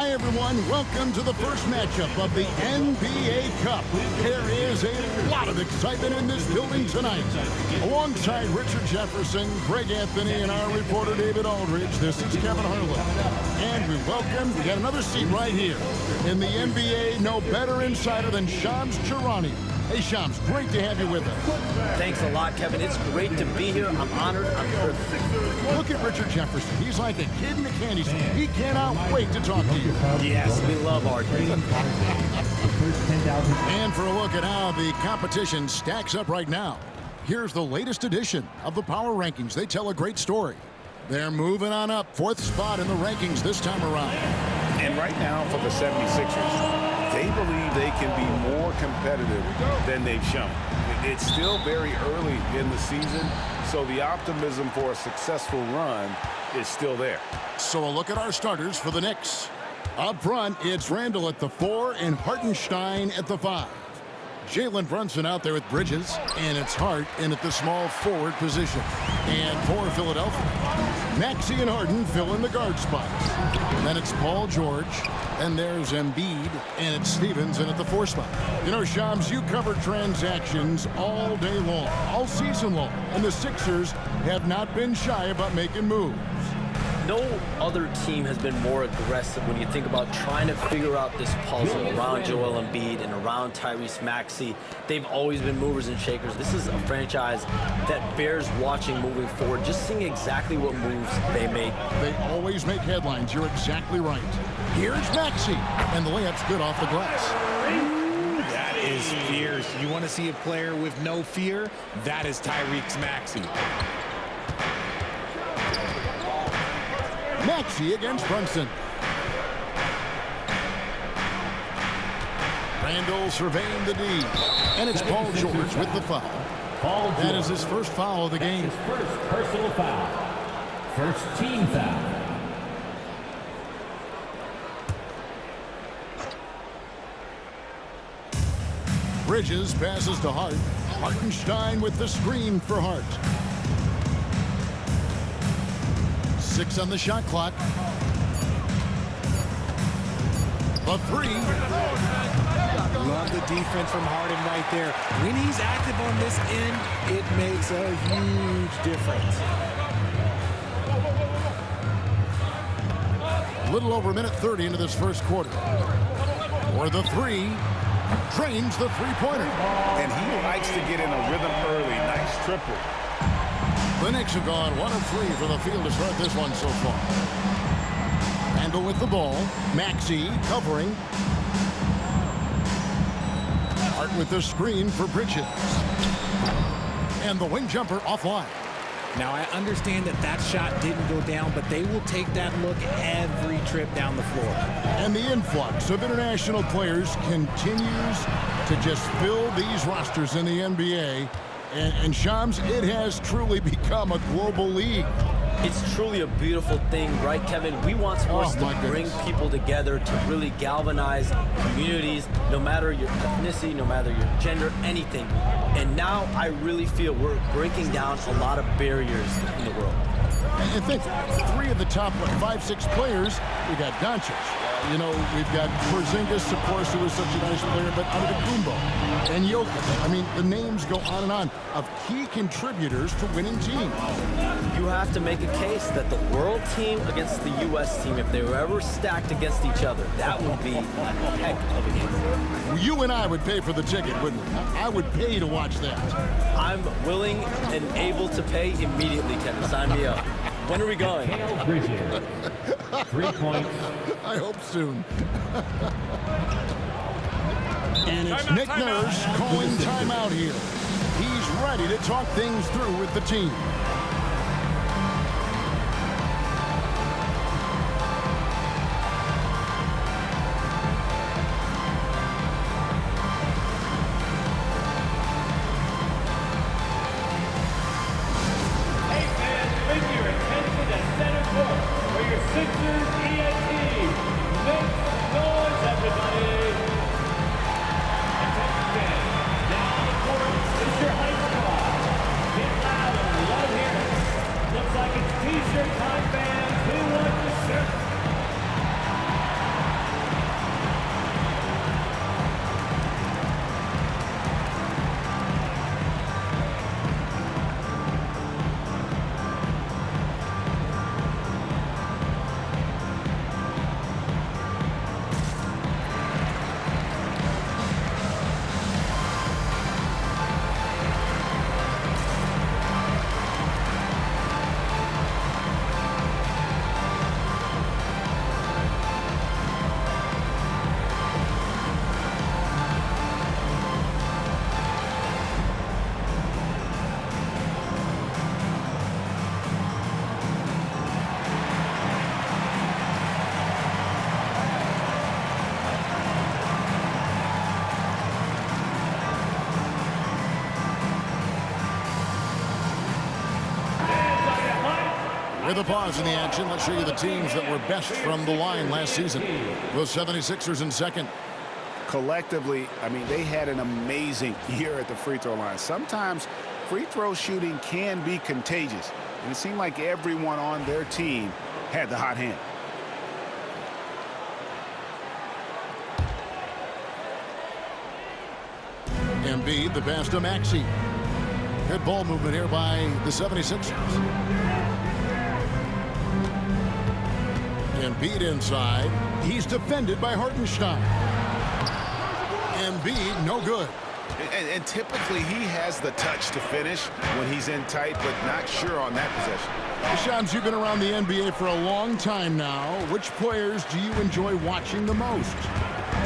Hi, everyone. Welcome to the first matchup of the NBA Cup. There is a lot of excitement in this building tonight. Alongside Richard Jefferson, Greg Anthony, and our reporter David Aldridge, this is Kevin Harlan. And we got another seat right here. In the NBA, no better insider than Shams Charania. Hey, Shams, great to have you with us. Thanks a lot, Kevin. It's great to be here. I'm honored. I'm privileged. Look at Richard Jefferson. He's like a kid in a candy store. He cannot wait to talk to you. Yes, we love RJ. And for a look at how the competition stacks up right now, here's the latest edition of the Power Rankings. They tell a great story. They're moving on up, 4th spot in the rankings this time around. And right now for the 76ers, they believe they can be more competitive than they've shown. It's still very early in the season, so the optimism for a successful run is still there. So a look at our starters for the Knicks. Up front, it's Randall at the 4 and Hartenstein at the 5. Jalen Brunson out there with Bridges, and it's Hart in at the small forward position. And for Philadelphia, Maxey and Harden fill in the guard spots. Then it's Paul George, and there's Embiid, and it's Stevens in at the 4 spot. You know, Shams, you cover transactions all day long, all season long, and the Sixers have not been shy about making moves. No other team has been more aggressive when you think about trying to figure out this puzzle around Joel Embiid and around Tyrese Maxey. They've always been movers and shakers. This is a franchise that bears watching moving forward, just seeing exactly what moves they make. They always make headlines. You're exactly right. Here's Maxey, and the layup's good off the glass. That is fierce. You want to see a player with no fear? That is Tyrese Maxey. Maxey against Brunson. Randall surveying the D. And it's Paul George with the foul. That is his first foul of the game. His first personal foul. First team foul. Bridges passes to Hart. Hartenstein with the screen for Hart. 6 on the shot clock. The 3. Love the defense from Harden right there. When he's active on this end, it makes a huge difference. A little over a minute 30 into this first quarter. For the 3. Drains the three-pointer. And he likes to get in a rhythm early. Nice triple. The Knicks have gone 1 of 3 for the field to start this one so far. Randall with the ball. Maxey covering. Hart with the screen for Bridges. And the wing jumper offline. Now, I understand that shot didn't go down, but they will take that look every trip down the floor. And the influx of international players continues to just fill these rosters in the NBA. And Shams, it has truly become a global league. It's truly a beautiful thing, right, Kevin? We want sports to bring people together, to really galvanize communities, no matter your ethnicity, no matter your gender, anything. And now I really feel we're breaking down a lot of barriers in the world. I think 3 of the top 5-6 players, we got Doncic. You know, we've got Porzingis, of course, who is such a nice player, but Antetokounmpo and Jokic. I mean, the names go on and on of key contributors to winning teams. You have to make a case that the world team against the U.S. team, if they were ever stacked against each other, that would be a heck of a game. You and I would pay for the ticket, wouldn't we? I would pay to watch that. I'm willing and able to pay immediately, Kevin. Sign me up. When are we going? Bridges. 3 points. I hope soon. And it's Nick Nurse calling timeout here. He's ready to talk things through with the team. With a pause in the action, let's show you the teams that were best from the line last season. The 76ers in second. Collectively, I mean, they had an amazing year at the free throw line. Sometimes free throw shooting can be contagious, and it seemed like everyone on their team had the hot hand. Embiid, the pass to Maxey. Good ball movement here by the 76ers. Embiid inside. He's defended by Hartenstein. Embiid, no good. And typically he has the touch to finish when he's in tight, but not sure on that possession. Shams, you've been around the NBA for a long time now. Which players do you enjoy watching the most?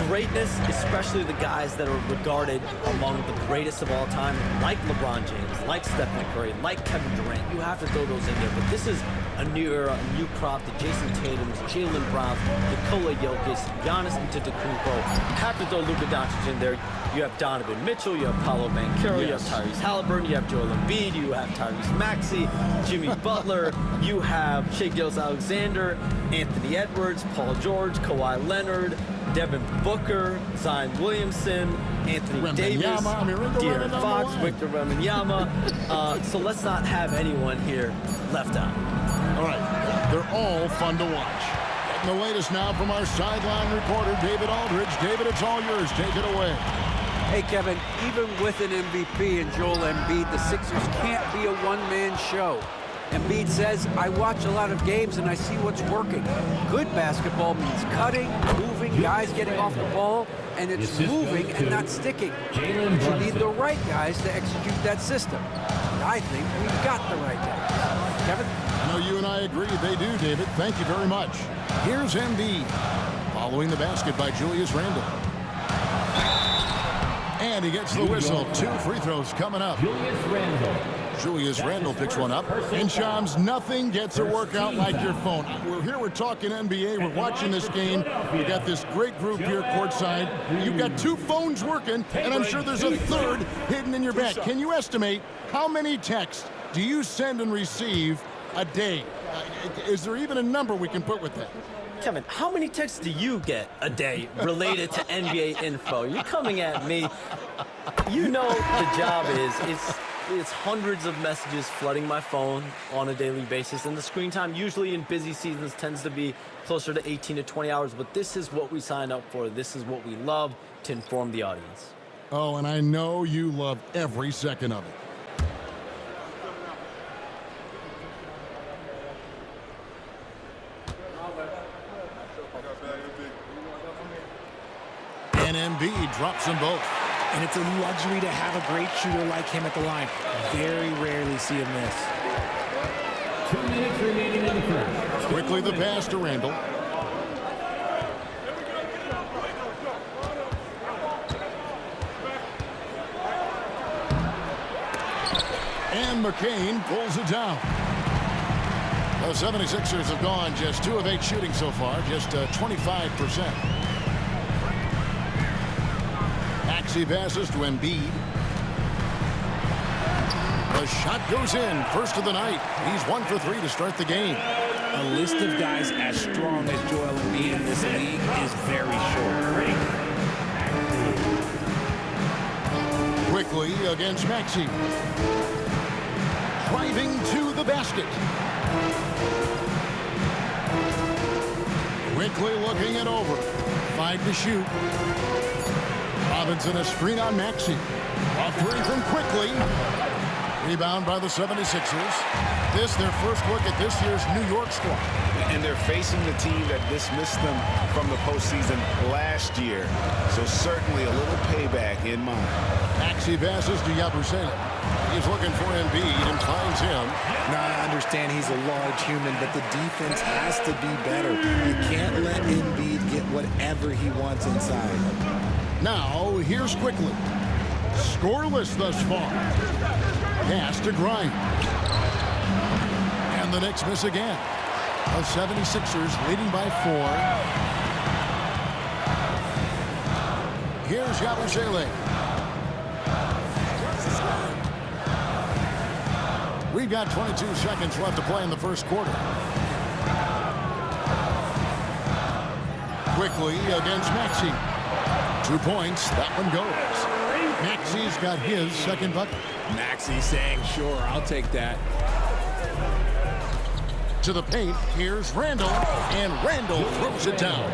Greatness, especially the guys that are regarded among the greatest of all time, like LeBron James, like Stephen Curry, like Kevin Durant. You have to throw those in there. But this is a new era, a new crop. The Jason Tatums, Jaylen Browns, Nikola Jokic, Giannis Antetokounmpo. You have to throw Luka Doncic in there. You have Donovan Mitchell, you have Paolo Banchero, you have Tyrese Halliburton, you have Joel Embiid, you have Tyrese Maxey, Jimmy Butler, you have Shai Gilgeous-Alexander, Anthony Edwards, Paul George, Kawhi Leonard, Devin Booker, Zion Williamson, Anthony Davis, De'Aaron Fox, Victor Wembanyama. So let's not have anyone here left out. All right, they're all fun to watch. Getting the latest now from our sideline reporter, David Aldridge. David, it's all yours. Take it away. Hey, Kevin, even with an MVP and Joel Embiid, the Sixers can't be a one-man show. Embiid says, I watch a lot of games and I see what's working. Good basketball means cutting, moving, guys getting off the ball, and it's moving and not sticking. But you need the right guys to execute that system. And I think we've got the right guys. Kevin? I know you and I agree they do, David. Thank you very much. Here's Embiid, following the basket by Julius Randle. And he gets the whistle. 2 free throws coming up. Julius Randle picks one up. And Shams, nothing gets a workout like your phone. We're here, we're talking NBA, we're watching this game. We got this great group here courtside. You've got 2 phones working, and I'm sure there's a third hidden in your bag. Can you estimate how many texts do you send and receive a day? Is there even a number we can put with that? Kevin, how many texts do you get a day related to NBA info? You're coming at me. You know the job is, it's hundreds of messages flooding my phone on a daily basis, and the screen time usually in busy seasons tends to be closer to 18 to 20 hours, but this is what we signed up for. This is what we love, to inform the audience. Oh, and I know you love every second of it. And Embiid drops them both. And it's a luxury to have a great shooter like him at the line. Very rarely see him miss. 2 minutes remaining in the first. Quickly the pass to Randle. And McCain pulls it down. The 76ers have gone just 2 of 8 shooting so far, just 25%. Maxey passes to Embiid. The shot goes in. First of the night. He's 1 for 3 to start the game. A list of guys as strong as Joel Embiid in this league is very short. Quickly against Maxey. Driving to the basket. Quickly looking it over. 5 to shoot. Robinson a screen on Maxey. Offering from Quickly. Rebound by the 76ers. This their first look at this year's New York squad. And they're facing the team that dismissed them from the postseason last year. So certainly a little payback in mind. Maxey passes to Yabusele. He's looking for Embiid and finds him. Now, I understand he's a large human, but the defense has to be better. You can't let Embiid get whatever he wants inside. Now, here's Quickly. Scoreless thus far. Pass to Grimes. And the Knicks miss again. The 76ers leading by 4. Here's Yabusele. We've got 22 seconds left to play in the first quarter. quickly against Maxey. 2 points. That one goes. Maxey's got his second bucket. Maxey saying, sure, I'll take that. To the paint, here's Randall, and Randall throws it down.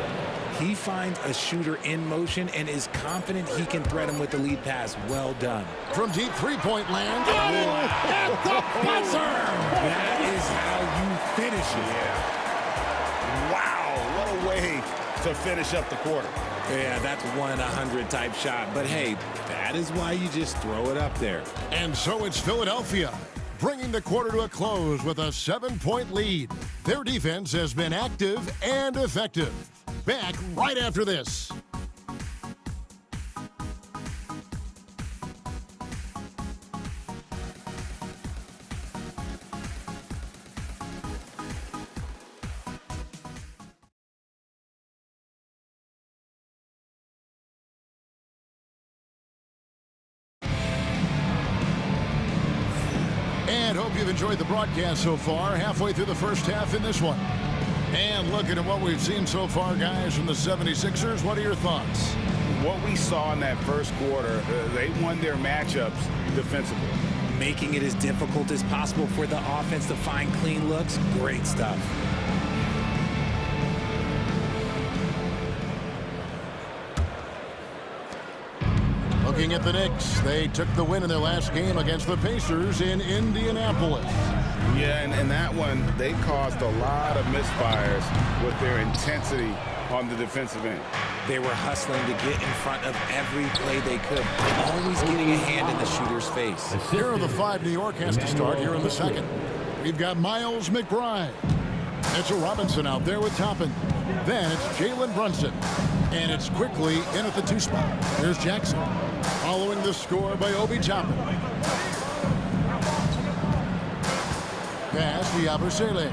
He finds a shooter in motion and is confident he can thread him with the lead pass. Well done. From deep three-point land, at the buzzer! That is how you finish it. Yeah. Wow, what a way to finish up the quarter. Yeah, that's 1 in 100 type shot. But hey, that is why you just throw it up there. And so it's Philadelphia, bringing the quarter to a close with a 7-point lead. Their defense has been active and effective. Back right after this. And hope you've enjoyed the broadcast so far. Halfway through the first half in this one. And looking at what we've seen so far, guys, from the 76ers, what are your thoughts? What we saw in that first quarter, they won their matchups defensively. Making it as difficult as possible for the offense to find clean looks. Great stuff. Looking at the Knicks, they took the win in their last game against the Pacers in Indianapolis. Yeah, and that one, they caused a lot of misfires with their intensity on the defensive end. They were hustling to get in front of every play they could, always getting a hand in the shooter's face. Here are the 5 New York has to start here in the second. We've got Miles McBride. Mitchell Robinson out there with Toppin. Then it's Jalen Brunson. And it's quickly in at the 2 spot. Here's Jackson. Following the score by Obi Toppin. Pass to Yabusele.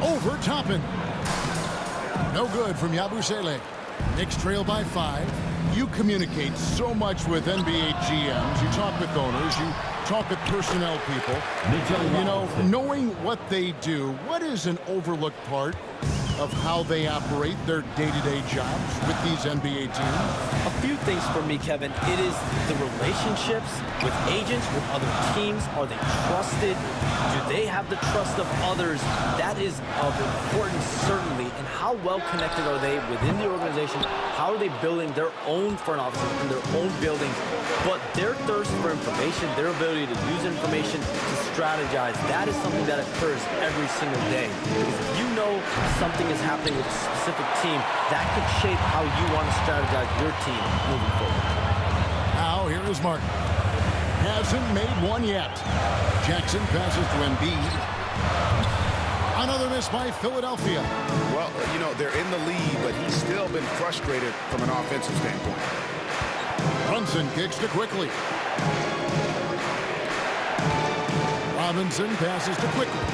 Over Toppin. No good from Yabusele. Knicks trail by 5. You communicate so much with NBA GMs. You talk with owners. You talk with personnel people. You know, knowing what they do, what is an overlooked part of how they operate their day-to-day jobs with these NBA teams? A few things for me, Kevin. It is the relationships with agents, with other teams. Are they trusted? Do they have the trust of others? That is of importance, certainly. And how well connected are they within the organization? How are they building their own front offices in their own buildings? But their thirst for information, their ability to use information to strategize, that is something that occurs every single day. Because if you know something is happening with a specific team, that could shape how you want to strategize your team moving forward. Now, here is Martin. Hasn't made one yet. Jackson passes to Embiid. Another miss by Philadelphia. Well, you know, they're in the lead, but he's still been frustrated from an offensive standpoint. Brunson kicks to Quickly. Robinson passes to Quickly.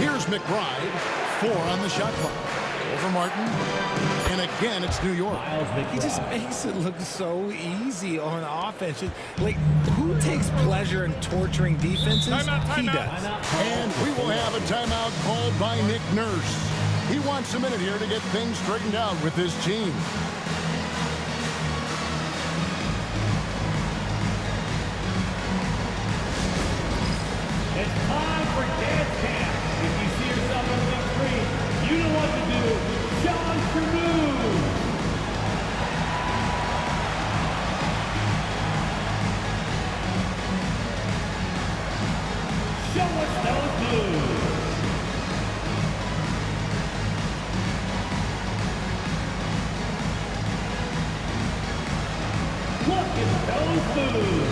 Here's McBride. 4 on the shot clock. Over Martin. And again, it's New York. He just makes it look so easy on offense. Like, who takes pleasure in torturing defenses? He does. And we will have a timeout called by Nick Nurse. He wants a minute here to get things straightened out with his team. It's time for dance camp. If you see yourself on the big screen, you know what to do. Show us your moves. Show us those moves. Look at those moves.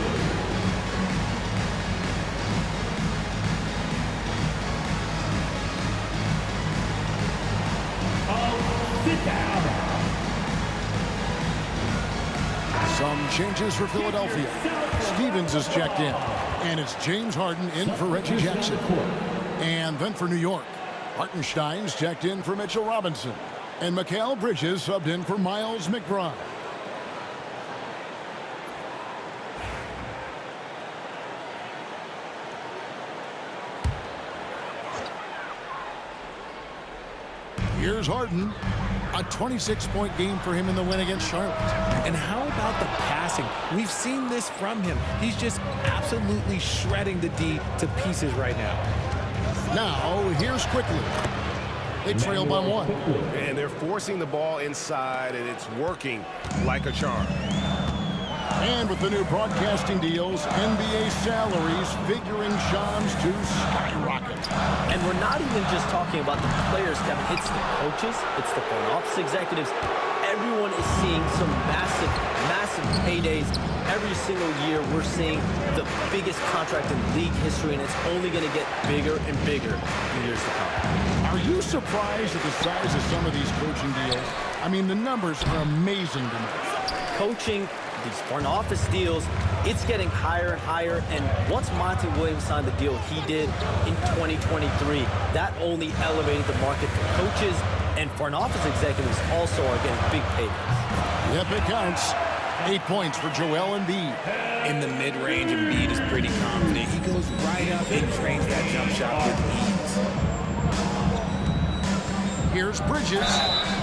Sit down. Some changes for Philadelphia. Stevens is checked in. And it's James Harden in for Reggie Jackson. And then for New York, Hartenstein's checked in for Mitchell Robinson. And Mikal Bridges subbed in for Miles McBride. Here's Harden. A 26-point game for him in the win against Charlotte. And how about the passing? We've seen this from him. He's just absolutely shredding the D to pieces right now. Now, here's Quickly. They trail by 1. And they're forcing the ball inside, and it's working like a charm. And with the new broadcasting deals, NBA salaries figuring Shams to skyrocket. And we're not even just talking about the players, Kevin. It's the coaches, it's the front office executives. Everyone is seeing some massive, massive paydays. Every single year, we're seeing the biggest contract in league history, and it's only going to get bigger and bigger in years to come. Are you surprised at the size of some of these coaching deals? I mean, the numbers are amazing to me. Coaching, these front office deals, it's getting higher and higher. And once Monty Williams signed the deal he did in 2023, that only elevated the market for coaches, and front office executives also are getting big paydays. Yep, it counts. 8 points for Joel Embiid. In the mid-range, Embiid is pretty confident. He goes right up and drains that jump shot with ease. Here's Bridges.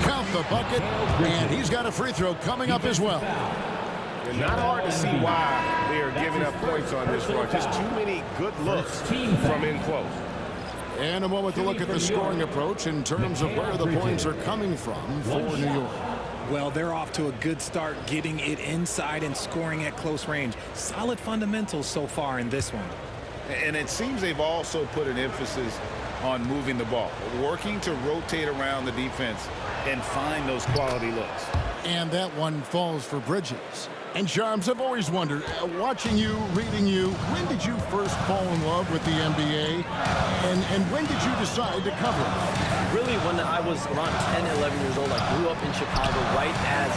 Count the bucket. And he's got a free throw coming up as well. And not hard to see why they are giving up points on this run. Just too many good looks from in close. And a moment to look at the scoring approach in terms of where the points are coming from for New York. Well, they're off to a good start getting it inside and scoring at close range. Solid fundamentals so far in this one. And it seems they've also put an emphasis on moving the ball, working to rotate around the defense and find those quality looks. And that one falls for Bridges. And Shams, I've always wondered, watching you, reading you, when did you first fall in love with the NBA? And when did you decide to cover it? Really, when I was around 10, 11 years old, I grew up in Chicago right as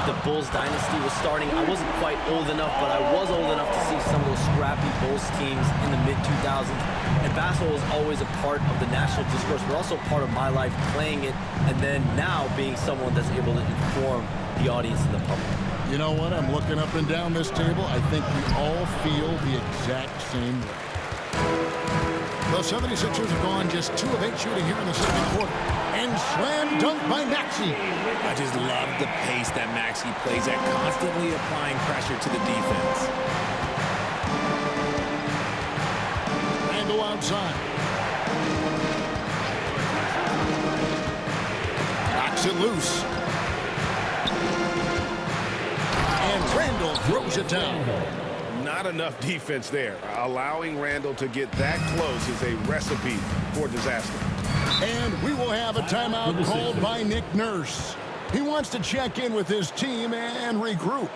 the Bulls dynasty was starting. I wasn't quite old enough, but I was old enough to see some of those scrappy Bulls teams in the mid-2000s. And basketball was always a part of the national discourse, but also part of my life playing it, and then now being someone that's able to inform the audience and the public. You know what? I'm looking up and down this table. I think we all feel the exact same way. The 76ers have gone just 2 of 8 shooting here in the second quarter. And slam dunk by Maxey. I just love the pace that Maxey plays at, constantly applying pressure to the defense. Randle outside. Knocks it loose. And Randle throws it down. Not enough defense there. Allowing Randle to get that close is a recipe for disaster. And we will have a timeout called by Nick Nurse. He wants to check in with his team and regroup.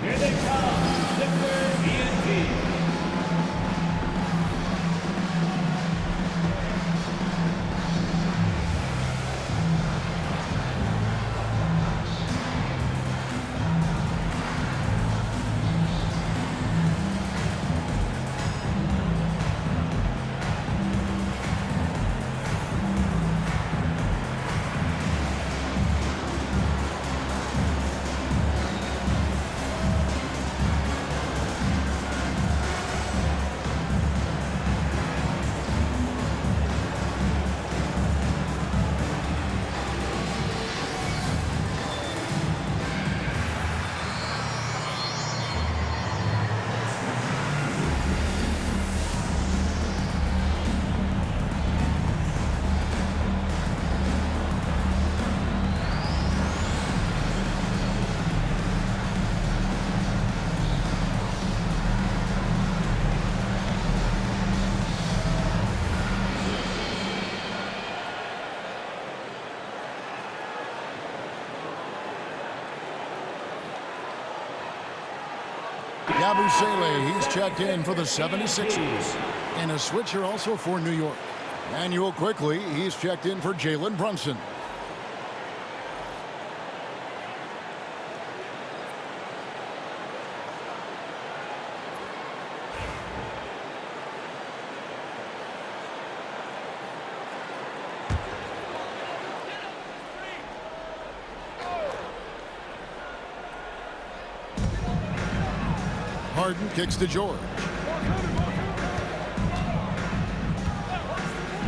Here they come, Zipper ENT. Yabusele, he's checked in for the 76ers. And a switcher also for New York. Manuel Quickly, he's checked in for Jalen Brunson. Harden kicks to George.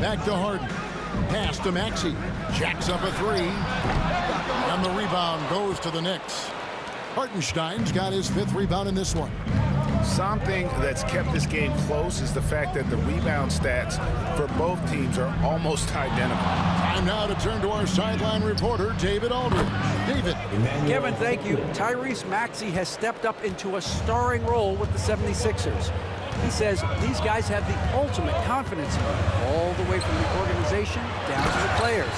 Back to Harden. Pass to Maxey. Jacks up a three. And the rebound goes to the Knicks. Hartenstein's got his 5th rebound in this one. Something that's kept this game close is the fact that the rebound stats for both teams are almost identical. Time now to turn to our sideline reporter, David Aldridge. David. Kevin, thank you. Tyrese Maxey has stepped up into a starring role with the 76ers. He says these guys have the ultimate confidence in him, all the way from the organization down to the players.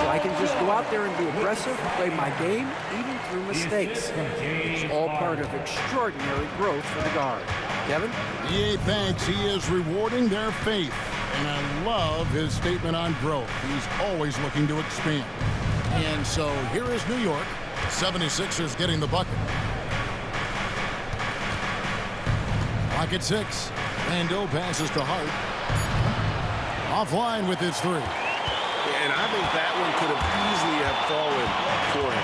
So I can just go out there and be aggressive, play my game, even through mistakes. It's all part of extraordinary growth for the guard. Kevin? EA thanks. He is rewarding their faith. And I love his statement on growth. He's always looking to expand. And so here is New York. 76ers getting the bucket. Clock at 6. Randle passes to Hart. Offline with his 3. And I think that one could have easily have fallen for him.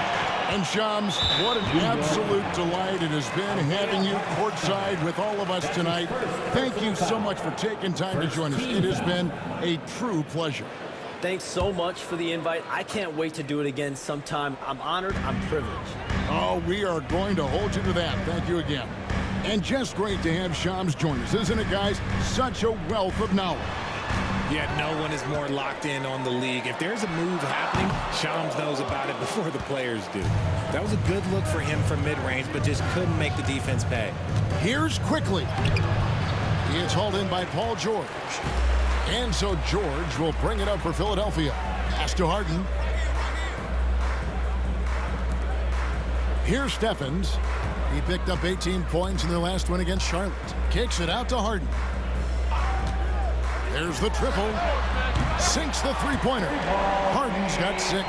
And Shams, what an absolute delight it has been having you courtside with all of us tonight. Thank you so much for taking time to join us. It has been a true pleasure. Thanks so much for the invite. I can't wait to do it again sometime. I'm honored. I'm privileged. Oh, we are going to hold you to that. Thank you again. And just great to have Shams join us, isn't it, guys? Such a wealth of knowledge. Yeah, no one is more locked in on the league. If there's a move happening, Shams knows about it before the players do. That was a good look for him from mid-range, but just couldn't make the defense pay. Here's Quickly. He is hauled in by Paul George. And so George will bring it up for Philadelphia. Pass to Harden. Here's Stephens. He picked up 18 points in their last win against Charlotte. Kicks it out to Harden. There's the triple. Sinks the three-pointer. Harden's got 6.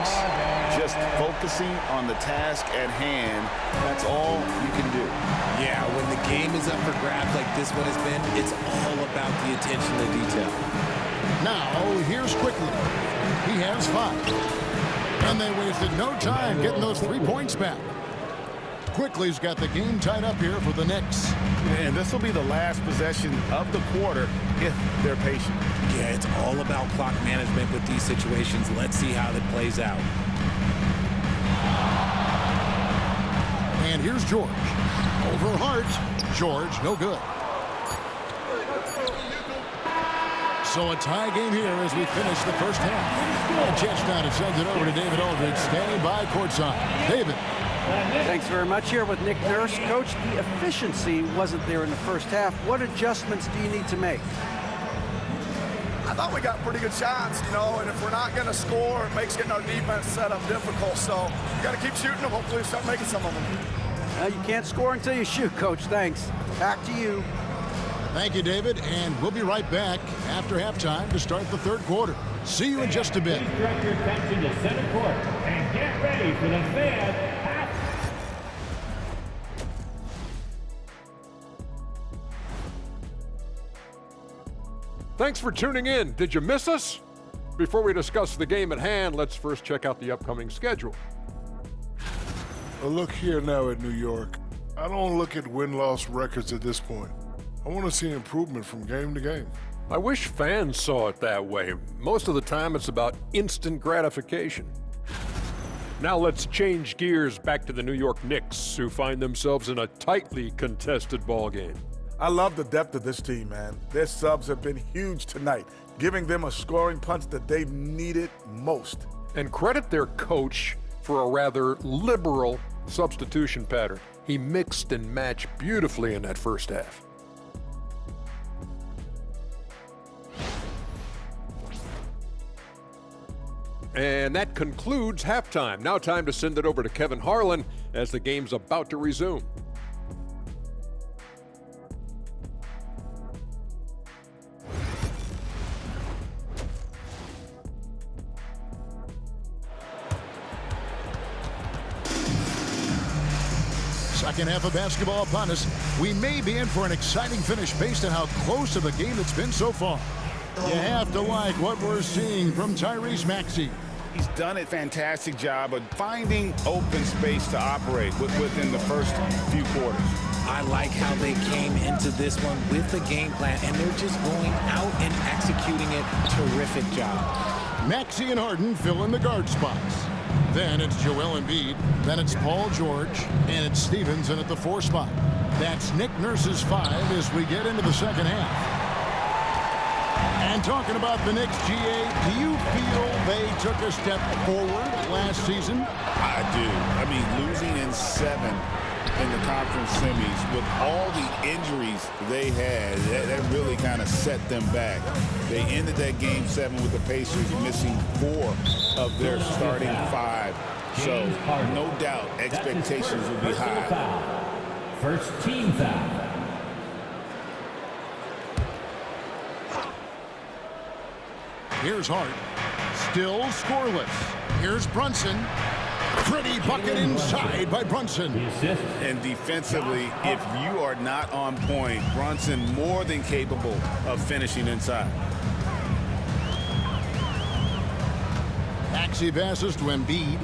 Just focusing on the task at hand, that's all you can do. Yeah, when the game is up for grabs like this one has been, it's all about the attention to detail. Now, here's Quickly. He has 5. And they wasted no time getting those 3 points back. Quickly's got the game tied up here for the Knicks. And this will be the last possession of the quarter if they're patient. Yeah, it's all about clock management with these situations. Let's see how that plays out. And here's George. Over Hart. George, no good. So a tie game here as we finish the first half. A chance now to send it over to David Aldridge, standing by courtside. David. Thanks very much. Here with Nick Nurse. Coach, the efficiency wasn't there in the first half. What adjustments do you need to make? I thought we got pretty good shots, and if we're not going to score, it makes getting our defense set up difficult. So we got to keep shooting them. Hopefully we start making some of them. You can't score until you shoot, Coach. Thanks. Back to you. Thank you, David. And we'll be right back after halftime to start the third quarter. See you in just a bit. Please direct your attention to center court and get ready for the fifth half. Thanks for tuning in. Did you miss us? Before we discuss the game at hand, let's first check out the upcoming schedule. Well, look here now at New York. I don't look at win-loss records at this point. I want to see improvement from game to game. I wish fans saw it that way. Most of the time, it's about instant gratification. Now let's change gears back to the New York Knicks, who find themselves in a tightly contested ballgame. I love the depth of this team, man. Their subs have been huge tonight, giving them a scoring punch that they've needed most. And credit their coach for a rather liberal substitution pattern. He mixed and matched beautifully in that first half. And that concludes halftime. Now time to send it over to Kevin Harlan as the game's about to resume. Second half of basketball upon us. We may be in for an exciting finish based on how close of the game it's been so far. You have to like what we're seeing from Tyrese Maxey. He's done a fantastic job of finding open space to operate within the first few quarters. I like how they came into this one with the game plan, and they're just going out and executing it. Terrific job. Maxey and Harden fill in the guard spots. Then it's Joel Embiid, then it's Paul George, and it's Stevenson at the 4 spot. That's Nick Nurse's 5 as we get into the second half. And talking about the Knicks, GA, do you feel they took a step forward last season? I do. I mean, losing in 7 in the conference semis with all the injuries they had, that really kind of set them back. They ended that game 7 with the Pacers missing 4 of their starting 5. So no doubt expectations will be high. First team foul. Here's Hart. Still scoreless. Here's Brunson. Pretty bucket inside by Brunson. And defensively, if you are not on point, Brunson more than capable of finishing inside. Maxey passes to Embiid.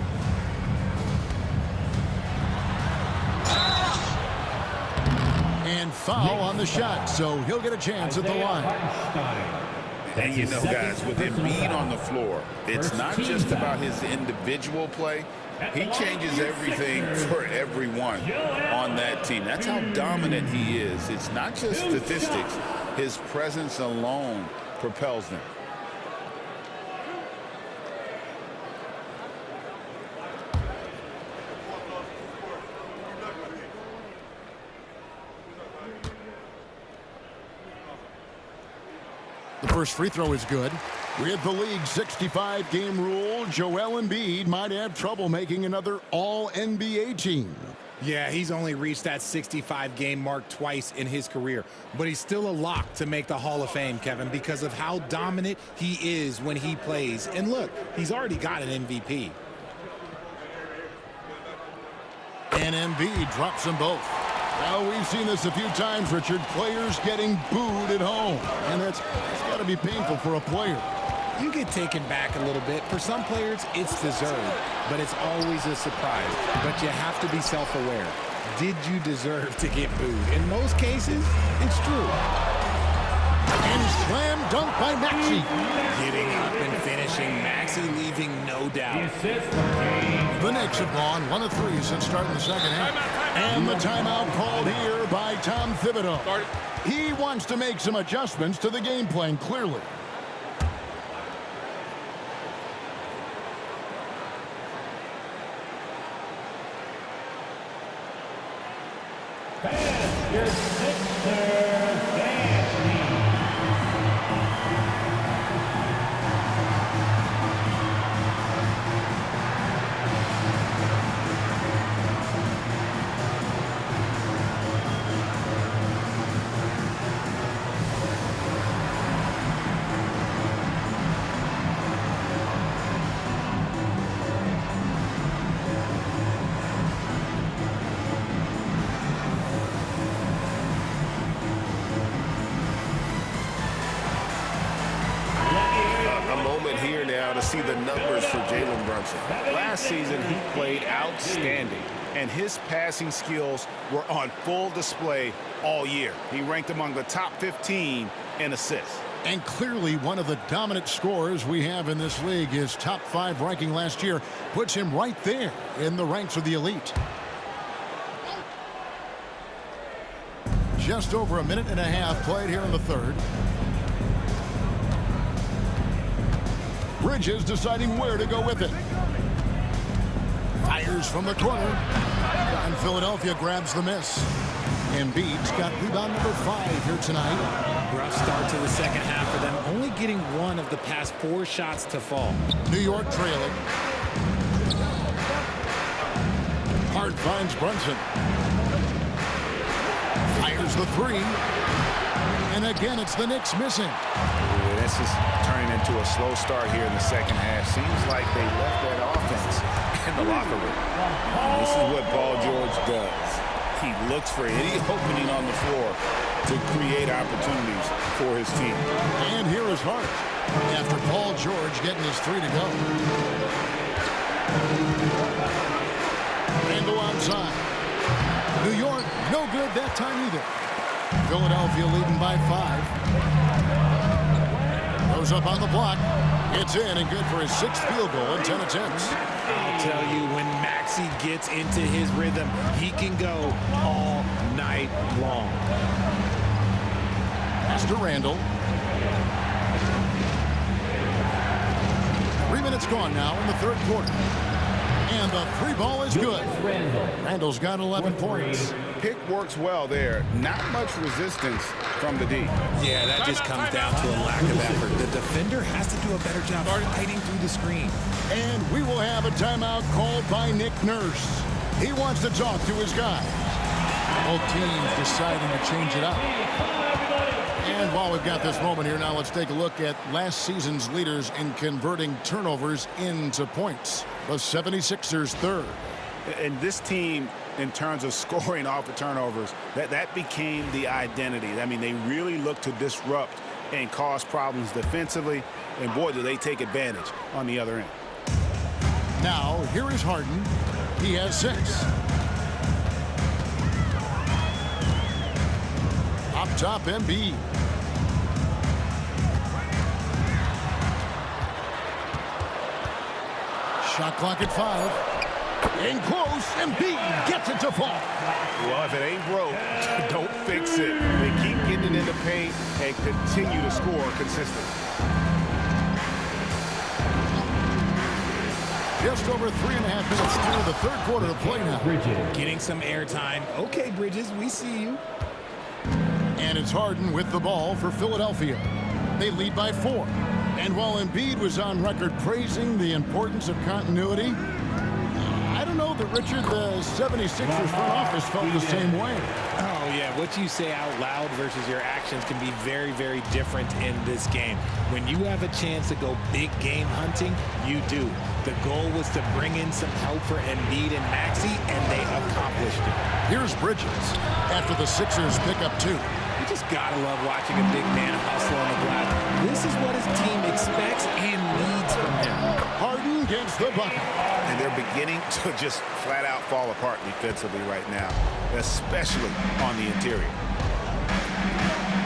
And foul on the shot, so he'll get a chance at the line. And you know, guys, with Embiid on the floor, it's not just about his individual play. He changes everything for everyone on that team. That's how dominant he is. It's not just statistics. His presence alone propels them. The first free throw is good. With the league's 65-game rule, Joel Embiid might have trouble making another All-NBA team. Yeah, he's only reached that 65-game mark twice in his career, but he's still a lock to make the Hall of Fame, Kevin, because of how dominant he is when he plays. And look, he's already got an MVP. And Embiid drops them both. Well, we've seen this a few times, Richard. Players getting booed at home. And it's got to be painful for a player. You get taken back a little bit. For some players, it's deserved, but it's always a surprise. But you have to be self-aware. Did you deserve to get booed? In most cases, it's true. And slam dunk by Maxey. Getting up and finishing. Maxey leaving no doubt. The Knicks have gone 1 of 3 since starting the second half. And the timeout called here by Tom Thibodeau. He wants to make some adjustments to the game plan, clearly. Your Sixers. See the numbers for Jalen Brunson. Last season, he played outstanding, and his passing skills were on full display all year. He ranked among the top 15 in assists. And clearly one of the dominant scorers we have in this league. His top 5 ranking last year puts him right there in the ranks of the elite. Just over a minute and a half played here in the third. Bridges deciding where to go with it. Fires from the corner. And Philadelphia grabs the miss. Embiid's got rebound number 5 here tonight. Rough start to the second half for them, only getting 1 of the past 4 shots to fall. New York trailing. Hart finds Brunson. Fires the 3. And again, it's the Knicks missing. This is turning into a slow start here in the second half. Seems like they left that offense in the locker room. This is what Paul George does. He looks for any opening on the floor to create opportunities for his team. And here is Hart after Paul George getting his 3 to go. Randle outside. New York, no good that time either. Philadelphia leading by 5. Goes up on the block. It's in and good for his 6th field goal in 10 attempts. I'll tell you, when Maxey gets into his rhythm, he can go all night long. Pass to Randall. 3 minutes gone now in the 3rd quarter. And the 3 ball is good. Randall's got 11 points. Pick works well there. Not much resistance from the D. Yeah, that just comes down to a lack of effort. The defender has to do a better job fighting through the screen. And we will have a timeout called by Nick Nurse. He wants to talk to his guys. Both teams deciding to change it up. And while we've got this moment here, now let's take a look at last season's leaders in converting turnovers into points. The 76ers 3rd. And this team, in terms of scoring off of turnovers, that became the identity. I mean, they really look to disrupt and cause problems defensively. And boy, do they take advantage on the other end. Now, here is Harden. He has 6. Up top, Embiid. Shot clock at 5. In close, Embiid gets it to fall. Well, if it ain't broke, don't fix it. They keep getting it in the paint and continue to score consistently. Just over 3.5 minutes through the 3rd quarter of play now. Getting some airtime. Okay, Bridges, we see you. And it's Harden with the ball for Philadelphia. They lead by 4. And while Embiid was on record praising the importance of continuity, I don't know that, Richard, the 76ers front office felt the same way. Oh, yeah. What you say out loud versus your actions can be very, very different in this game. When you have a chance to go big game hunting, you do. The goal was to bring in some help for Embiid and Maxey, and they accomplished it. Here's Bridges after the Sixers pick up 2. You just gotta love watching a big man hustle on the glass. This is what his team expects and needs from him. Harden gets the bucket. And they're beginning to just flat out fall apart defensively right now, especially on the interior.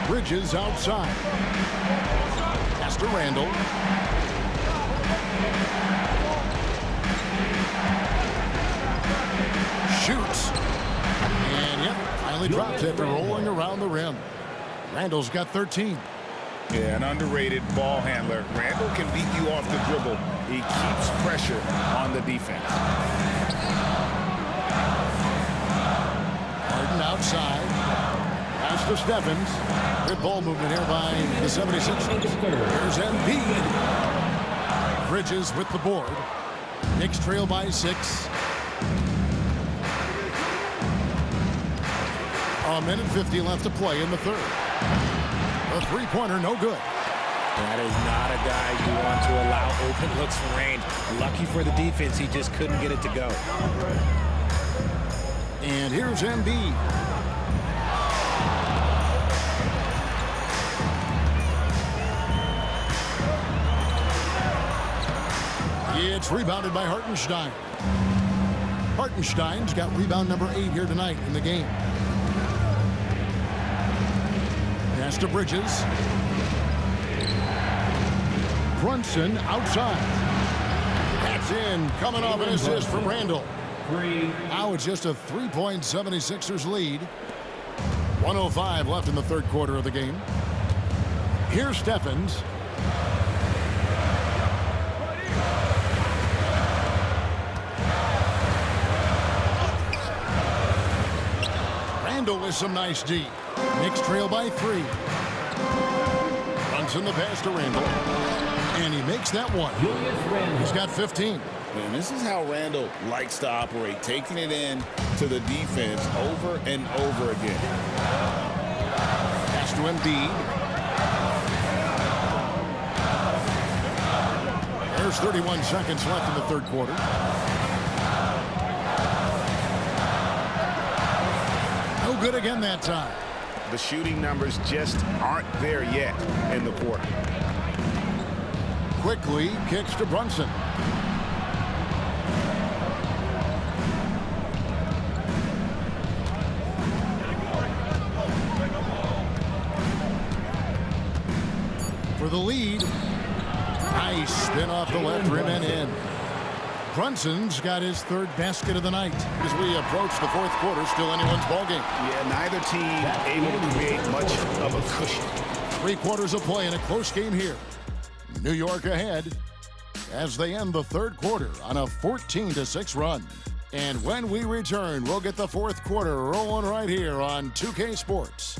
Bridges outside. Pass to Randall. Shoots. And yep, finally drops after rolling around the rim. Randall's got 13. Yeah, an underrated ball handler. Randall can beat you off the dribble. He keeps pressure on the defense. Harden outside. Pass to Stephens. Good ball movement here by the 76ers. Here's Embiid. Bridges with the board. Knicks trail by 6. A minute 50 left to play in the 3rd. A 3-pointer, no good. That is not a guy you want to allow open looks from range. Lucky for the defense, he just couldn't get it to go. And here's Embiid. It's rebounded by Hartenstein. Hartenstein's got rebound number 8 here tonight in the game. Pass to Bridges. Brunson outside. That's in. Coming off an assist from Randall. Now it's just a 3-point 76ers lead. 1:05 left in the 3rd quarter of the game. Here's Stephens. Randall with some nice D. Knicks trail by 3. Runs in the pass to Randall. And he makes that one. He's got 15. And this is how Randall likes to operate, taking it in to the defense over and over again. Pass to Embiid. There's 31 seconds left in the 3rd quarter. No good again that time. The shooting numbers just aren't there yet in the quarter. Quickly kicks to Brunson. for the lead. Nice spin off the left rim and in. Brunson's got his third basket of the night. As we approach the fourth quarter, still anyone's ballgame. Yeah, neither team able to create much of a cushion. 3 quarters of play in a close game here. New York ahead as they end the third quarter on a 14-6 run. And when we return, we'll get the fourth quarter rolling right here on 2K Sports.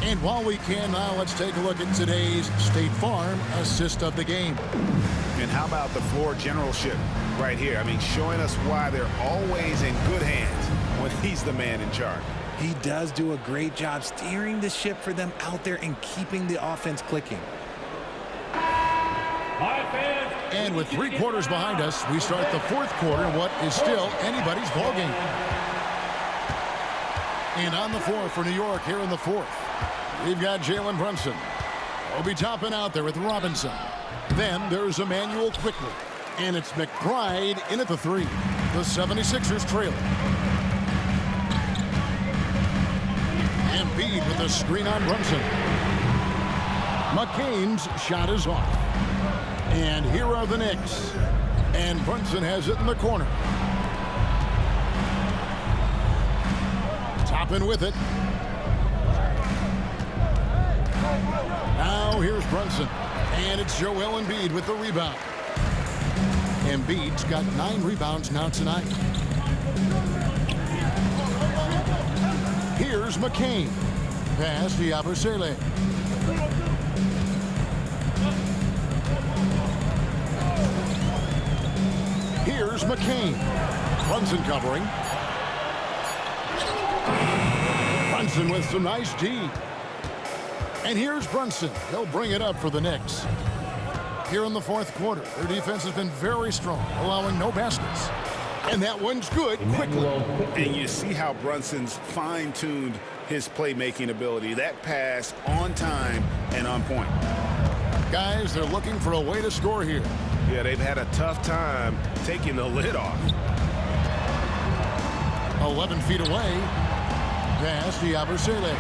And while we can now, let's take a look at today's State Farm assist of the game. And how about the floor generalship right here? I mean, showing us why they're always in good hands when he's the man in charge. He does do a great job steering the ship for them out there and keeping the offense clicking. And with 3 quarters behind us, we start the fourth quarter in what is still anybody's ballgame. And on the floor for New York here in the fourth, we've got Jalen Brunson. Obi Toppin out there with Robinson. Then there's Emmanuel quickly. And it's McBride in at the 3. The 76ers trail. Embiid with a screen on Brunson. McCain's shot is off. And here are the Knicks. And Brunson has it in the corner. Toppin with it. Now here's Brunson. And it's Joel Embiid with the rebound. Embiid's got 9 rebounds now tonight. Here's McCain. Pass to Yabusele. Here's McCain. Brunson covering. Brunson with some nice D. And here's Brunson. He'll bring it up for the Knicks. Here in the fourth quarter, their defense has been very strong, allowing no baskets. And that one's good quickly. And you see how Brunson's fine-tuned his playmaking ability. That pass on time and on point. Guys, they're looking for a way to score here. Yeah, they've had a tough time taking the lid off. 11 feet away. Pass to Yabusele.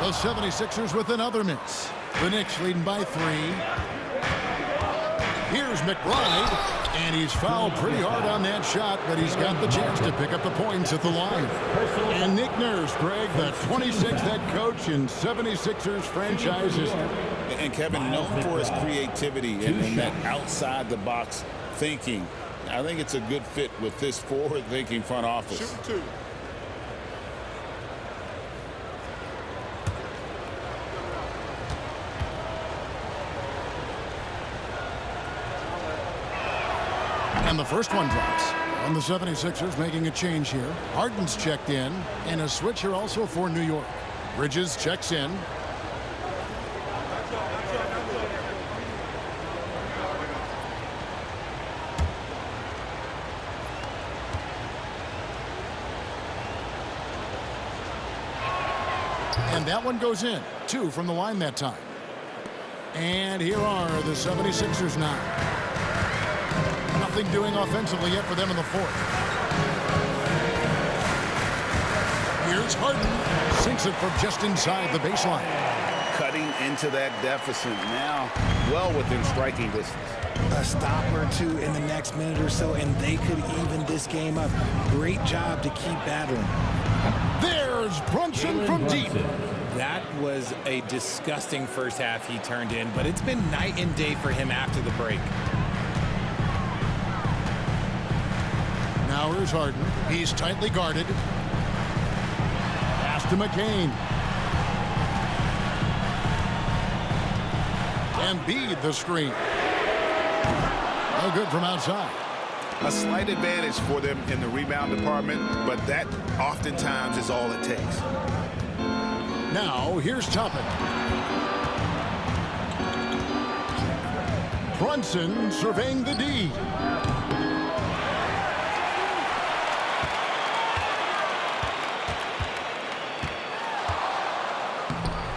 The 76ers with another miss. The Knicks leading by 3. Here's McBride. And he's fouled pretty hard on that shot, but he's got the chance to pick up the points at the line. And Nick Nurse, Greg, the 26th head coach in 76ers franchise history. And Kevin, known for his creativity and that outside-the-box thinking. I think it's a good fit with this forward-thinking front office. Shoot 2. And the first one drops. And the 76ers making a change here. Harden's checked in. And a switch here also for New York. Bridges checks in. And that one goes in. 2 from the line that time. And here are the 76ers now. Nothing doing offensively yet for them in the fourth. Here's Harden. Sinks it from just inside the baseline. Cutting into that deficit now, well within striking distance. A stop or 2 in the next minute or so, and they could even this game up. Great job to keep battling. There's Brunson from deep. That was a disgusting first half he turned in, but it's been night and day for him after the break. Now here's Harden. He's tightly guarded. Pass to McCain. Embiid the screen. No good from outside. A slight advantage for them in the rebound department, but that oftentimes is all it takes. Now here's Toppin. Brunson surveying the D.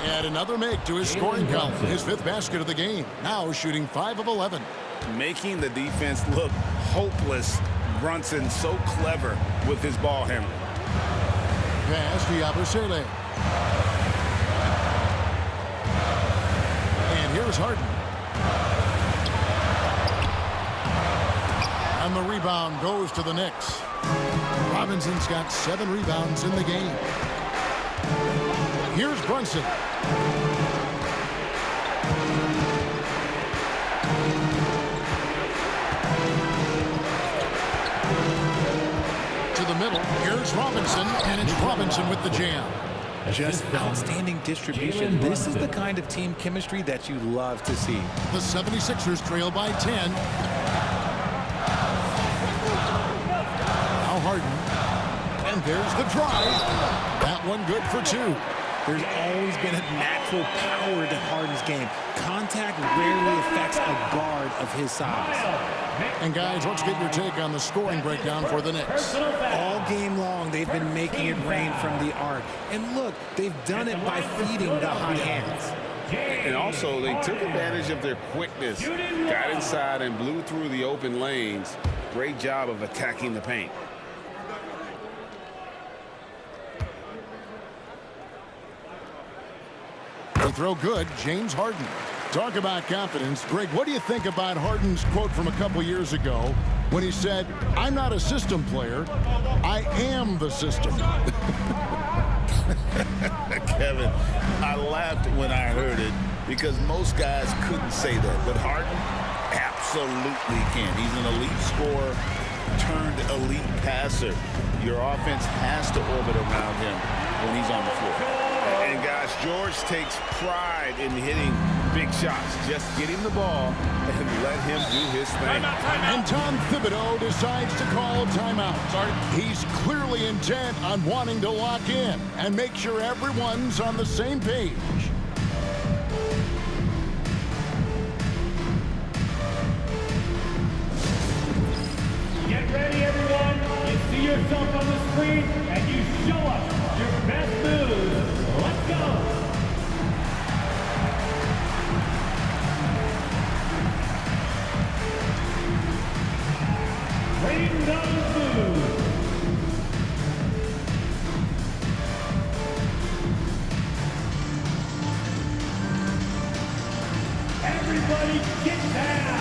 And another make to his scoring column. His 5th basket of the game. Now shooting 5 of 11. making the defense look hopeless. Brunson so clever with his ball handling. Pass to Yabusele. And here's Harden. And the rebound goes to the Knicks. Robinson's got 7 rebounds in the game. Here's Brunson. To the middle. Here's Robinson, and it's Robinson with the jam. Just outstanding distribution. This is the kind of team chemistry that you love to see. The 76ers trail by 10. Now Harden. And there's the drive. That one good for 2. There's always been a natural power to Harden's game. Contact rarely affects a guard of his size. And guys, let's get your take on the scoring breakdown for the Knicks. All game long, they've been making it rain from the arc. And look, they've done it by feeding the hot hands. And also, they took advantage of their quickness, got inside and blew through the open lanes. Great job of attacking the paint. They throw good, James Harden. Talk about confidence. Greg, what do you think about Harden's quote from a couple years ago when he said, "I'm not a system player, I am the system"? Kevin, I laughed when I heard it because most guys couldn't say that, but Harden absolutely can. He's an elite scorer turned elite passer. Your offense has to orbit around him when he's on the floor. And guys, George takes pride in hitting big shots. Just get him the ball and let him do his thing. And Tom Thibodeau decides to call timeout. He's clearly intent on wanting to lock in and make sure everyone's on the same page. Get ready, everyone. You see yourself on the screen, and you show us your best moves. Let's go. Bring those moves. Everybody get down.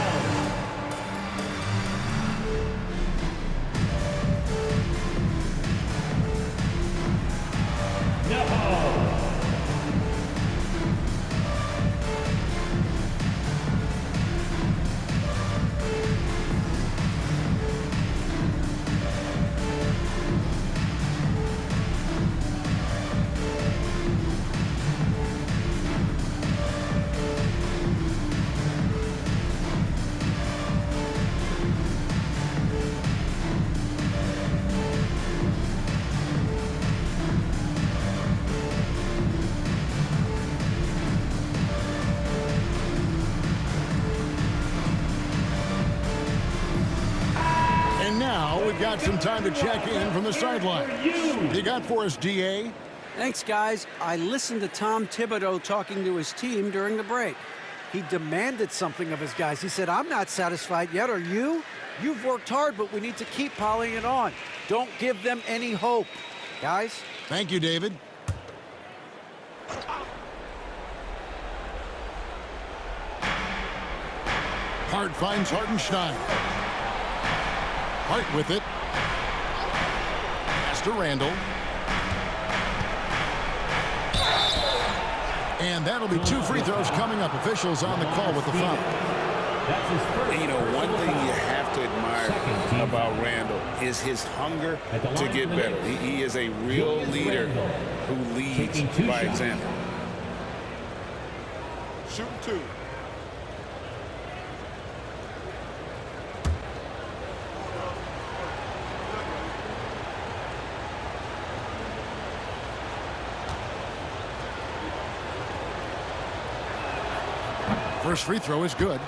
We've got some time to check in from the sideline. You got for us, DA? Thanks, guys. I listened to Tom Thibodeau talking to his team during the break. He demanded something of his guys. He said, "I'm not satisfied yet. Are you? You've worked hard, but we need to keep piling it on. Don't give them any hope." Guys? Thank you, David. Hart finds Hartenstein. Hart with it. Pass to Randall. And that'll be 2 free throws coming up. Officials on the call with the foul. And, you know, one thing you have to admire about Randall is his hunger to get better. He is a real leader who leads by example. Shoot 2. First free throw is good.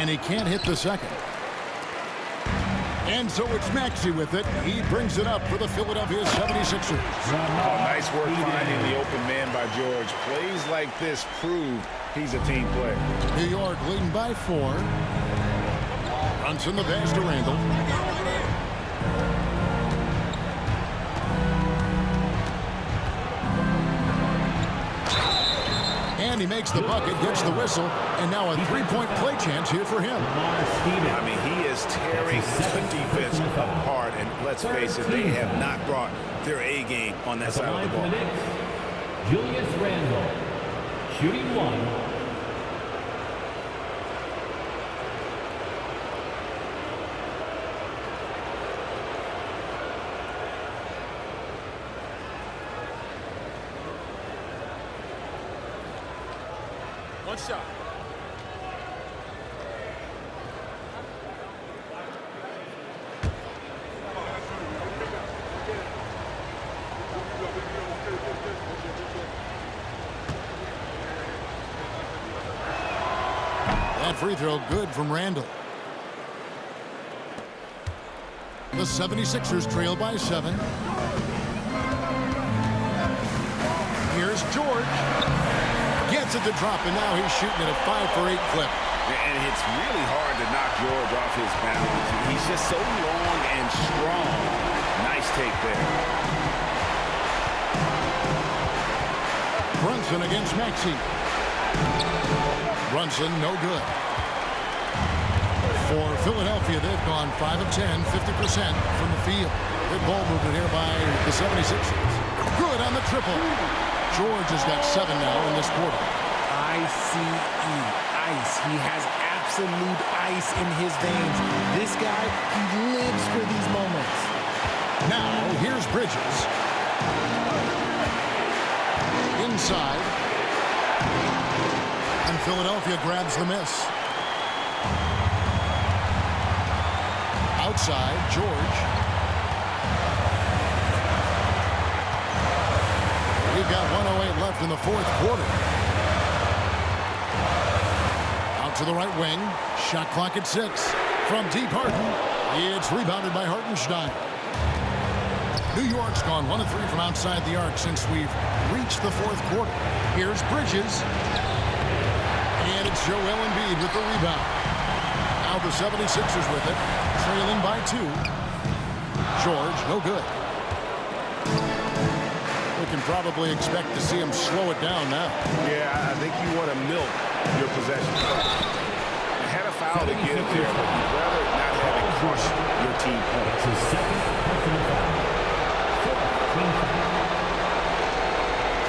And he can't hit the second. And so it's Maxey with it. He brings it up for the Philadelphia 76ers. Oh, nice work finding the open man by George. Plays like this prove he's a team player. New York leading by 4. Brunson the pass to Randall. And he makes the bucket, gets the whistle, and now a three-point play chance here for him. I mean, he is tearing the defense apart, and let's face it, they have not brought their A game on that side of the ball. Julius Randle, shooting 1. One shot. That free throw good from Randall. The 76ers trail by 7. Here's George. Gets it to drop, and now he's shooting at a 5 for 8 clip. And it's really hard to knock George off his balance. He's just so long and strong. Nice take there. Brunson against Maxey. Brunson, no good. For Philadelphia, they've gone 5 of 10, 50% from the field. Good ball movement here by the 76ers. Good on the triple. George has got 7 now in this quarter. I-C-E, ice. He has absolute ice in his veins. This guy, he lives for these moments. Now, here's Bridges. Inside. And Philadelphia grabs the miss. Outside, George. We've got 1:08 left in the 4th quarter. Out to the right wing. Shot clock at 6. From deep Harden. It's rebounded by Hartenstein. New York's gone 1 of 3 from outside the arc since we've reached the 4th quarter. Here's Bridges. And it's Joel Embiid with the rebound. Now the 76ers with it. Trailing by 2. George, no good. We can probably expect to see him slow it down now. Yeah, I think you want to milk your possession. You had a foul to get it there, but you'd rather not have it crush your team points. His second personal foul. Team foul.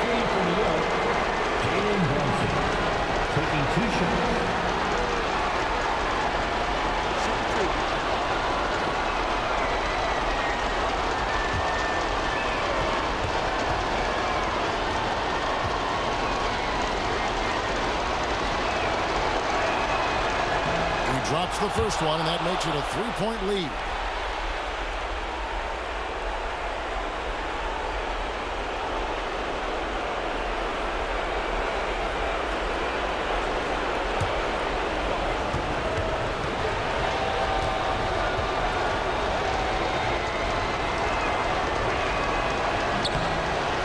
Shooting for New York, Jalen Brunson. Taking 2 shots. Drops the first one, and that makes it a 3-point lead.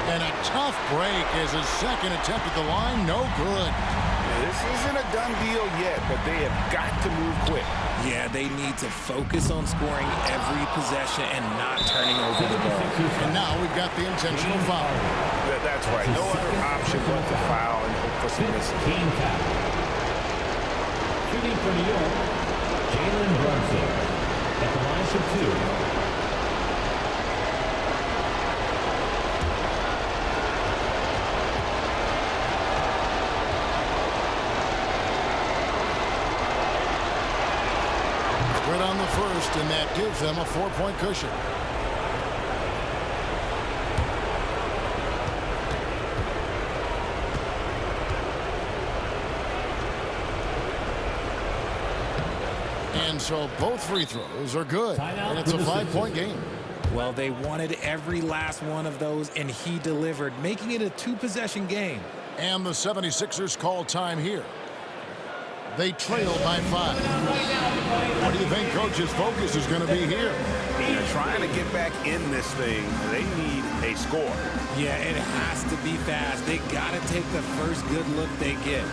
And a tough break is his second attempt at the line. No good. This isn't a done deal yet, but they have got to move quick. Yeah, they need to focus on scoring every possession and not turning over the ball. And now we've got the intentional foul. That's right. No other option but to foul and hope for some misses. Team foul. Shooting for New York, Jalen Brunson. At the line for 2. On the first, and that gives them a 4-point cushion. And so both free throws are good, and it's a 5-point game. Well, they wanted every last one of those, and he delivered, making it a 2-possession game. And the 76ers call time here. They trail by 5. What do you think Coach's focus is going to be here? They're trying to get back in this thing. They need a score. Yeah, it has to be fast. They got to take the first good look they get.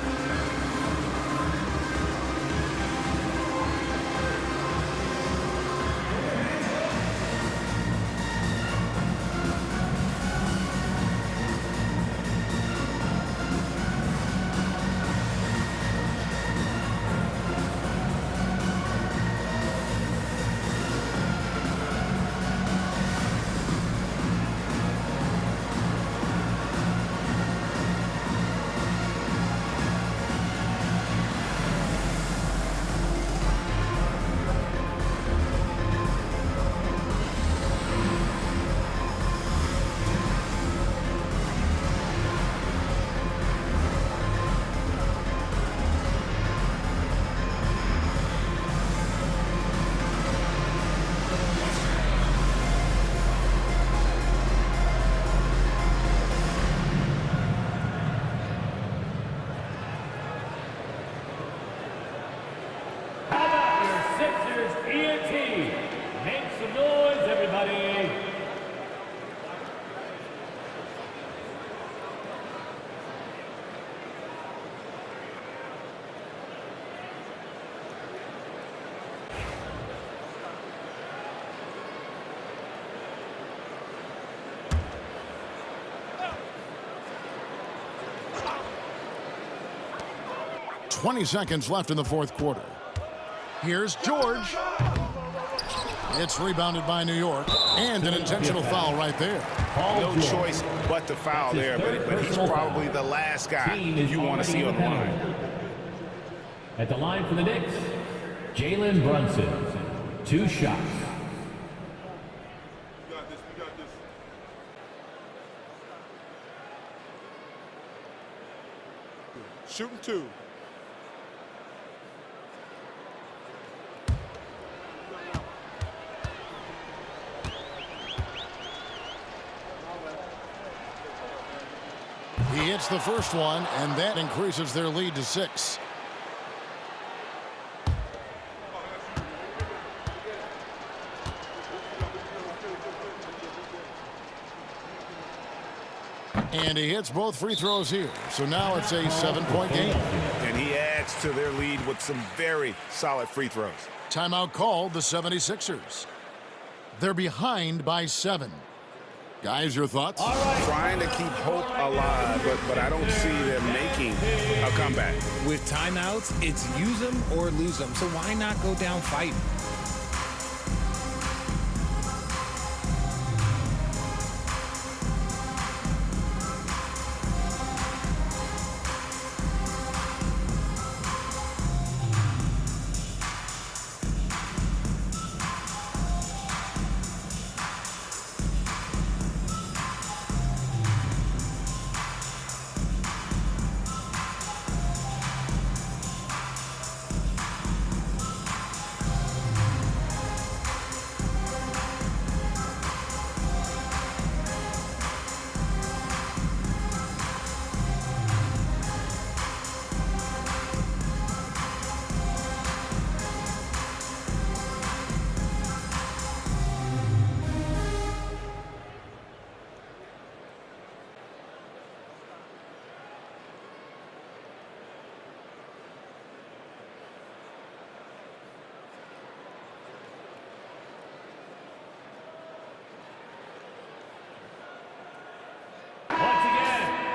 .20 seconds left in the fourth quarter. Here's George. It's rebounded by New York, and an intentional foul right there. No choice but to foul there, but he's probably the last guy you want to see on the line. At the line for the Knicks, Jalen Brunson. 2 shots. Shooting 2. He hits the first one, and that increases their lead to 6. And he hits both free throws here. So now it's a 7-point game. And he adds to their lead with some very solid free throws. Timeout called the 76ers. They're behind by 7. Guys, your thoughts? Trying to keep hope alive, but I don't see them making a comeback. With timeouts, it's use them or lose them. So why not go down fighting?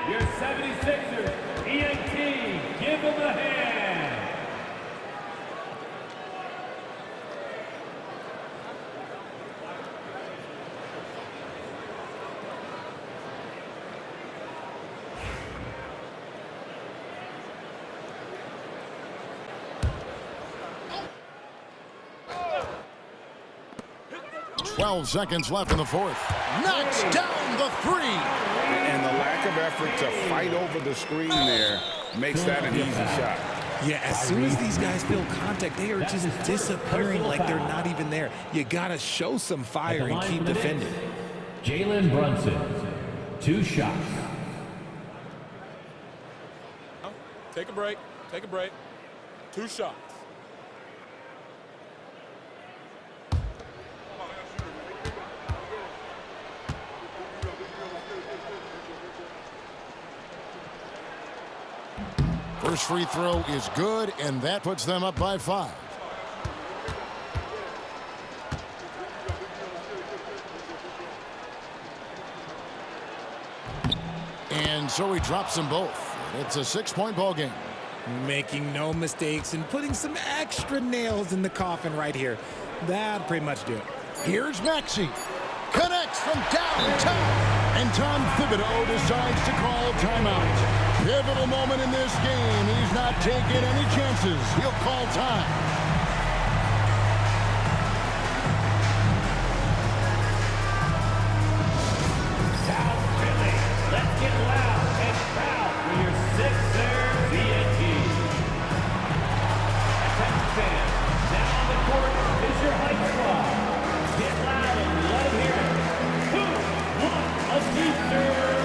Your 76ers, ENT, give them a hand. .12 seconds left in the fourth. Knocks down the 3. And the lack of effort to fight over the screen there makes that an easy shot. Yeah, as soon as these guys feel contact, they are just disappearing like they're not even there. You got to show some fire and keep defending. Jalen Brunson, 2 shots. Take a break. Take a break. 2 shots. First free throw is good, and that puts them up by 5. And so he drops them both. It's a 6-point ball game. Making no mistakes and putting some extra nails in the coffin right here. That'll pretty much do it. Here's Maxey. Connects from downtown. And Tom Thibodeau decides to call timeout. Pivotal moment in this game. He's not taking any chances. He'll call time. Let's get loud and proud for your Sixers TNT. Attention fans, now on the court is your hype squad. Get loud and let them hear it. Who won a Sixers?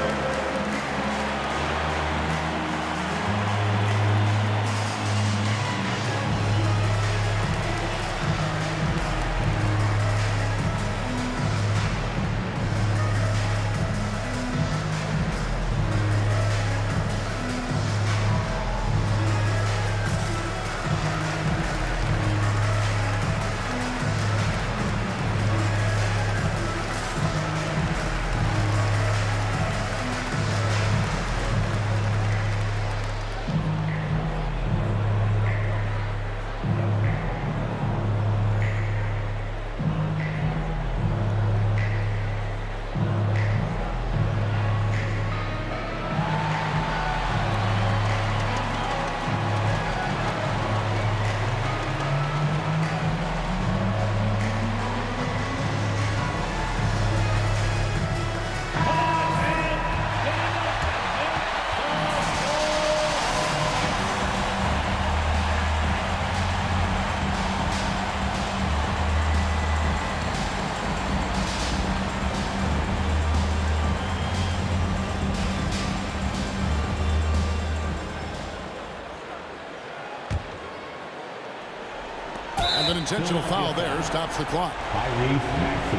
An intentional foul there stops the clock. Tyrese Maxey.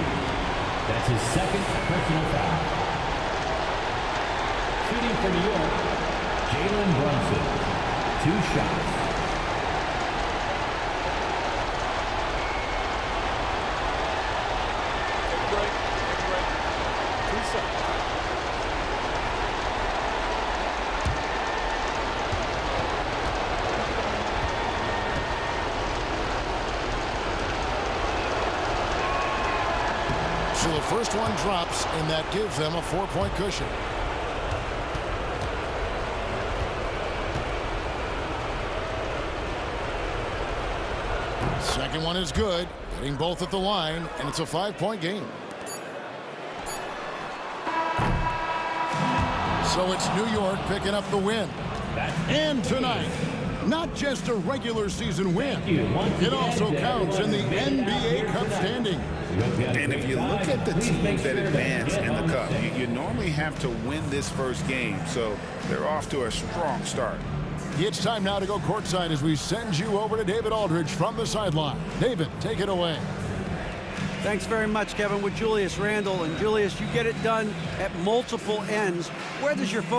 That's his second personal foul. Shooting for New York, Jalen Brunson. 2 shots. So the first one drops, and that gives them a 4-point cushion. Second one is good, getting both at the line, and it's a 5-point game. So it's New York picking up the win. And tonight, not just a regular season win, it also counts in the NBA Cup standings. And if you look at the teams that advance in the Cup, you normally have to win this first game, so they're off to a strong start. It's time now to go courtside as we send you over to David Aldridge from the sideline. David, take it away. Thanks very much, Kevin, with Julius Randle. And Julius, you get it done at multiple ends. Where does your focus